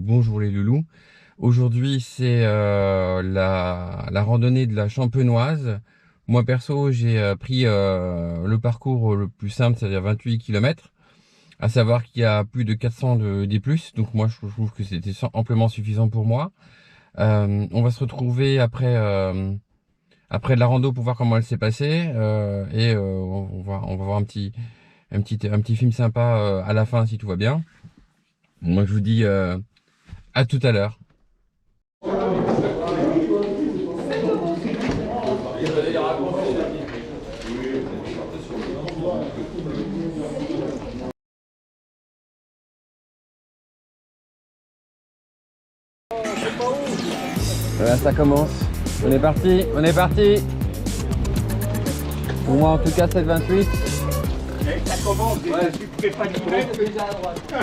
bonjour les loulous. Aujourd'hui c'est la randonnée de la Champenoise. Moi perso j'ai pris le parcours le plus simple, c'est-à-dire 28 km. À savoir qu'il y a plus de 400 de D+, donc moi je trouve que c'était amplement suffisant pour moi. On va se retrouver après la rando pour voir comment elle s'est passée et on va voir un petit film sympa à la fin si tout va bien. Moi je vous dis à tout à l'heure. Voilà, ça commence. On est parti, on est parti. Pour moi en tout cas c'est le 28. Ça commence, tu pouvais pas livrer déjà à droite.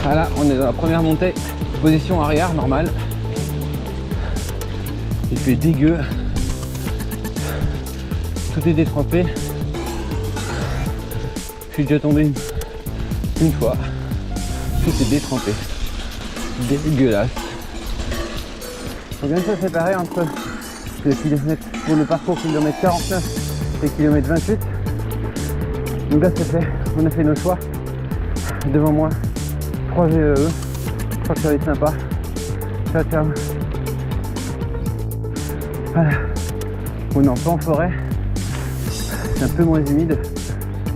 Voilà, on est dans la première montée. Position arrière, normale. Il fait dégueu. Tout est détrempé. Je suis déjà tombé une fois. Tout est détrempé. Dégueulasse. On vient de se séparer entre le kilomètre pour le parcours kilomètre 49 et kilomètre 28. Donc là c'est fait, on a fait nos choix. Devant moi 3 GEE. Je crois que ça va être sympa. Ciao ciao. Voilà. On est en plein forêt. C'est un peu moins humide,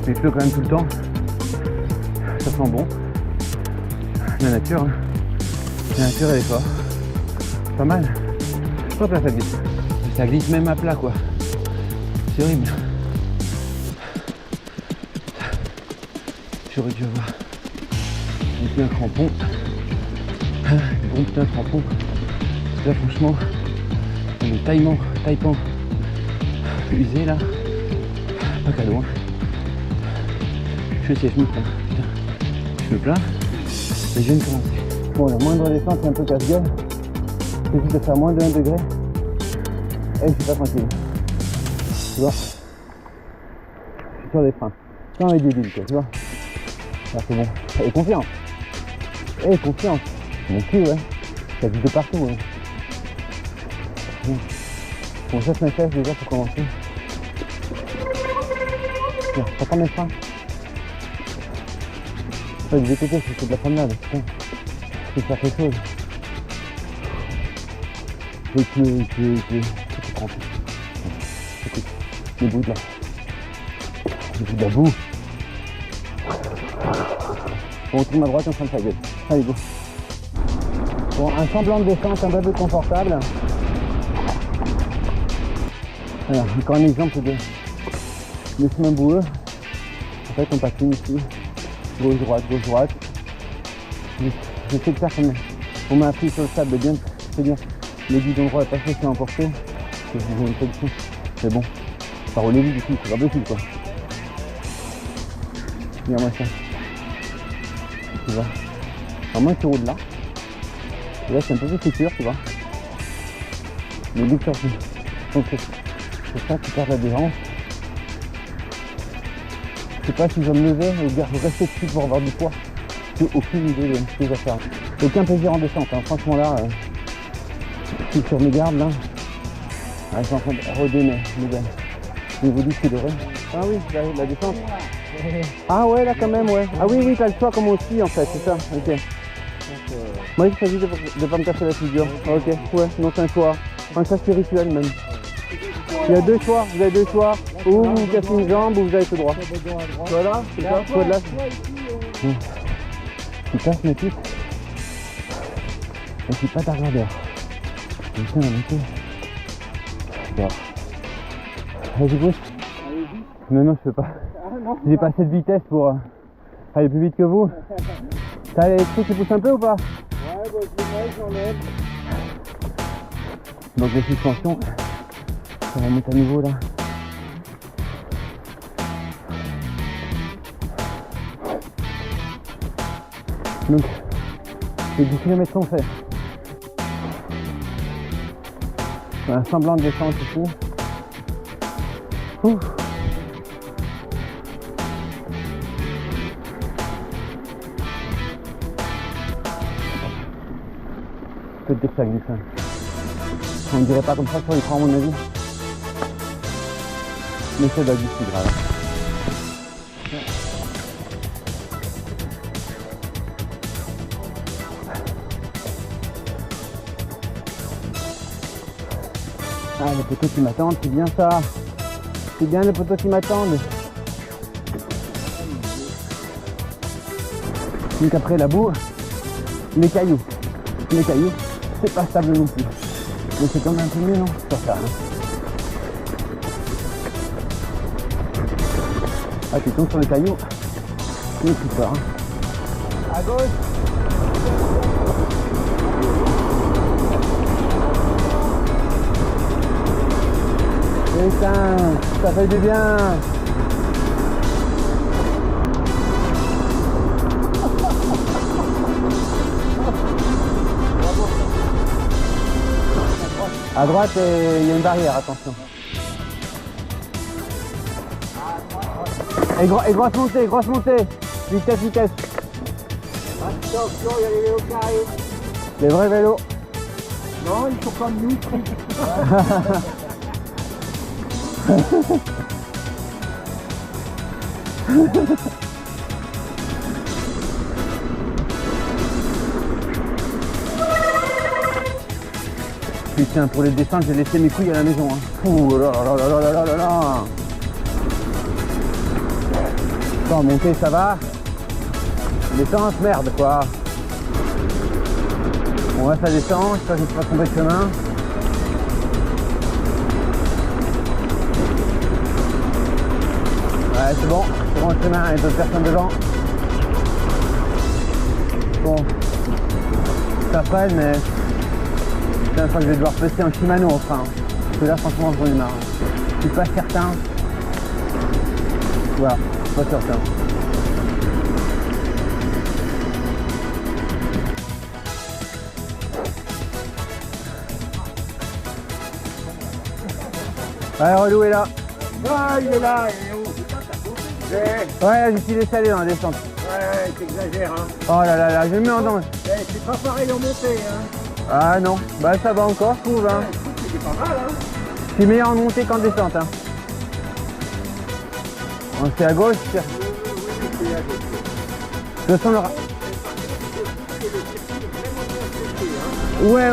mais il pleut quand même tout le temps. Ça sent bon. La nature, hein. La nature elle est forte. Pas mal. Hop là ça glisse. Ça glisse même à plat quoi. C'est horrible. J'aurais dû avoir un crampon. Des bons putains de crampons. Là franchement, on est taillement usé là. Pas qu'à loin. Je sais, je me plains. Putain. Je me plains. Et je viens de commencer. Bon, la moindre descente, c'est un peu casse-gueule. Il suffit de faire moins de 1 degré. Et je suis pas tranquille. Tu vois? Je suis sur les freins. Comme avec des billes, quoi, tu vois? Là, c'est bon. Et confiance. Et confiance. Mon cul, ouais. Ça vit de partout, ouais. Bon, ça, c'est mes fesses déjà pour commencer. Tiens, t'entends mes freins? Ouais, des côtés, c'est de la promenade, putain. Je peux faire quelque chose. C'est trempé. Écoute, les bouts de là. Les bouts de la boue. Bon, on tourne à droite, on est en train de faire gueule. Allez, go. Bon, un semblant de descente un peu plus confortable. Alors, encore un exemple de chemin boueux. En fait, on patine ici. Gauche-droite, gauche-droite. J'essaie de faire comme on m'a appris sur le sable, bien, c'est bien. Les guides droit pas fait, c'est emporté. J'ai une position. C'est bon. Par au début du coup, c'est pas possible quoi. Regarde-moi ça. Tu vois. Alors moi tu roules là. Et là c'est un peu plus sécure, tu vois. Les boucles sorties. Donc c'est ça qui perd la défense. Je sais pas si je vais me lever ou rester dessus pour avoir du poids. J'ai aucune idée de ce que je vais faire. Aucun plaisir en descente, hein. Franchement là, je suis sur mes gardes là. Ah, je suis en train de roder mes gars. Je vous dis que c'est doré. Ah oui, la descente. Ah ouais là quand même ouais. Ah oui t'as le choix comme aussi en fait, c'est ça. Ok. Moi il s'agit de pas me casser la figure. Ok, ouais, non c'est un choix. Un choix spirituel même. Il y a deux choix, vous avez deux choix. Ou vous cassez une jambe ou vous allez tout droit. Voilà, c'est ça. Soit de là. Tu passes mes pieds. Je suis pas ta regardeur. Putain, la montée. Bon. Vas-y, bouge. Non, je peux pas. J'ai pas assez de vitesse pour aller plus vite que vous. T'as l'électrique qui pousse un peu ou pas? Ouais, j'en ai. Donc les suspensions, ça va mettre à nouveau là. Donc, les 10 km sont faits. Un semblant de descente ici. Ouh. peu dès que ça glisse. Hein. On ne dirait pas comme ça sur l'écran à mon avis. Mais ça doit glisser grave. Ah, les poteaux qui m'attendent, c'est bien ça. C'est bien les poteaux qui m'attendent. Donc après la boue, les cailloux. Les cailloux, c'est pas stable non plus. Mais c'est quand même un peu mieux, non? Sur ça, hein. Ah, tu tombes sur les cailloux, c'est plus fort. Hein. À gauche. Putain, ça fait du bien. À droite, il y a une barrière, attention. Et grosse montée. Vitesse. Attention, il y a les vélos qui arrivent. Les vrais vélos. Non, ils sont comme nous. Putain, pour les descentes, j'ai laissé mes couilles à la maison. Hein. Ouh là là là là là là là. Bon, monter, ça va. Descente, merde, quoi. Bon, là, ça descend. J'espère que je ne vais pas tomber de chemin. Ouais, c'est bon, le chemin, il y a d'autres personnes devant. Bon, ça freine, mais c'est la fois que je vais devoir passer un Shimano enfin. Parce que là, franchement, j'en ai marre. Je suis pas certain. Voilà, je suis pas certain. Ouais, Relou est là. Ah, il est là, il est où? Ouais, j'ai laissé aller dans la descente. Ouais, t'exagères, hein. Oh là là là, je me mets en danger. C'est pas pareil en montée, hein. Ah non, bah ça va encore, je trouve. Hein. C'est pas mal, hein. Je suis meilleur en montée qu'en descente. Hein. C'est à gauche. De toute façon, le... Ouais.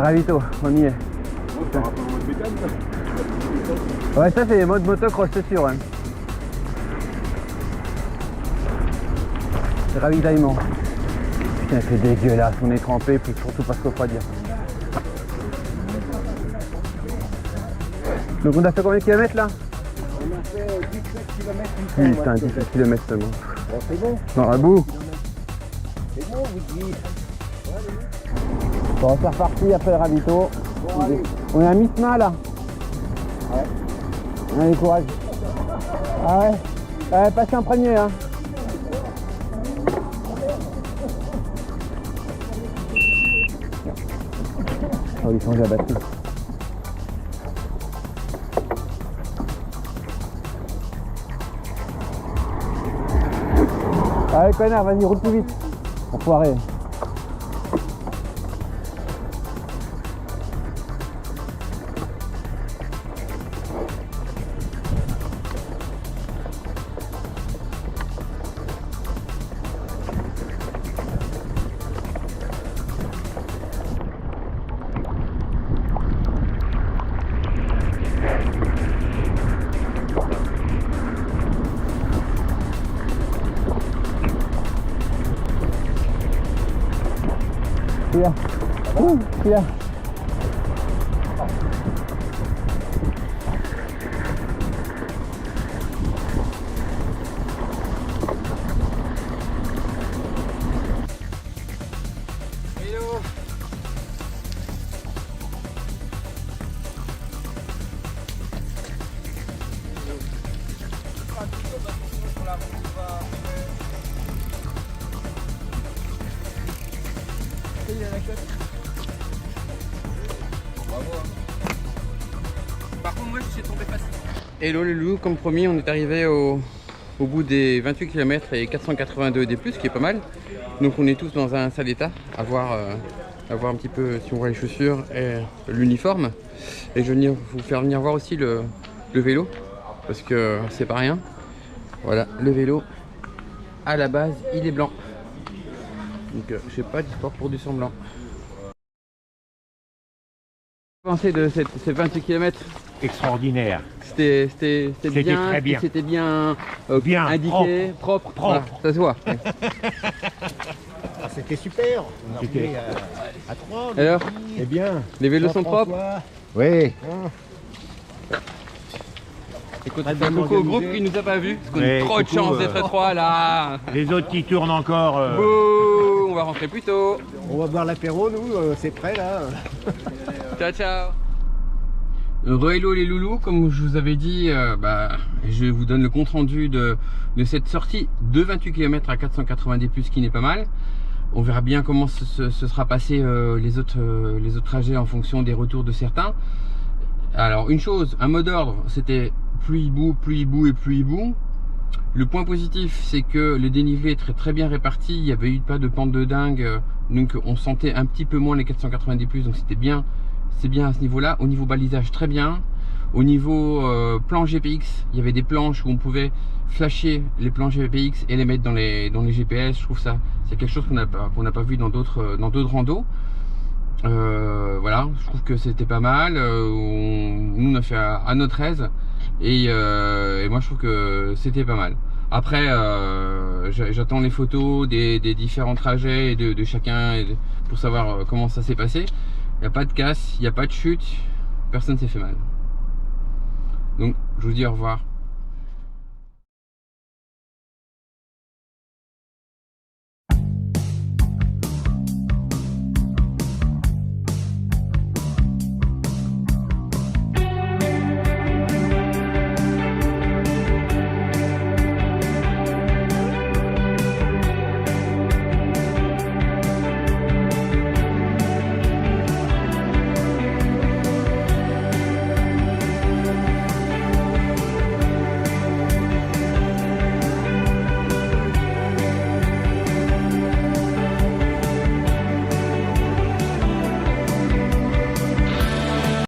Ravito, on y est. Ouais, ça c'est les modes motocross, c'est sûr. Ouais. C'est ravitaillement. Putain, c'est dégueulasse, on est trempé, puis surtout pas se refroidir. Donc on a fait combien de kilomètres là? On a fait 17 km. Putain, 17 km seulement. Bon, c'est bon. Dans la boue. C'est bon, vous dites. Bon, c'est reparti après le ravito. Bon, allez. On est à mi-chemin là. Ouais. Allez, courage. Ah ouais. Passez en premier hein. On va lui changer la batterie. Allez connard, vas-y, roule plus vite. Enfoiré. Celui-là. Celui-là. Par contre, moi, je suis tombé facile. Hello les loups, comme promis, on est arrivé au bout des 28 km et 482 des plus, ce qui est pas mal. Donc on est tous dans un sale état, à voir un petit peu si on voit les chaussures et l'uniforme. Et je vais vous faire venir voir aussi le vélo, parce que c'est pas rien. Voilà, le vélo, à la base, il est blanc. Donc je sais pas d'histoire pour du sang blanc. Pensez de ces 28 km. Extraordinaire. C'était bien, très bien. C'était bien, Bien, indiqué, propre. Voilà, ça se voit. Ah, c'était super. On a roulé à 3. Alors, C'est bien. les vélos sont propres. Oui. Écoute, Très c'est un bien coucou au groupe organisé. qui nous a pas vus, parce qu'on Ouais, a trop de coucou, chance d'être trois là. Les autres qui tournent encore. Bouh, on va rentrer plus tôt. On va boire l'apéro, nous, c'est prêt là. Ciao ciao. Hello les loulous, comme je vous avais dit, je vous donne le compte rendu de cette sortie de 28 km à 490 plus, qui n'est pas mal. On verra bien comment se sera passé les autres trajets en fonction des retours de certains. Alors une chose, un mot d'ordre, c'était plus hibou et plus hibou. Le point positif, c'est que le dénivelé est très bien réparti, il n'y avait eu pas de pente de dingue, donc on sentait un petit peu moins les 490 plus, donc c'était bien. C'est bien à ce niveau-là. Au niveau balisage, très bien. Au niveau plan GPX, il y avait des planches où on pouvait flasher les plans GPX et les mettre dans les GPS. Je trouve ça, c'est quelque chose qu'on n'a pas vu dans d'autres randos. Voilà, je trouve que c'était pas mal. Nous on a fait à notre aise et moi je trouve que c'était pas mal. Après, j'attends les photos des différents trajets et de chacun pour savoir comment ça s'est passé. Il n'y a pas de casse, il n'y a pas de chute, personne s'est fait mal. Donc je vous dis au revoir.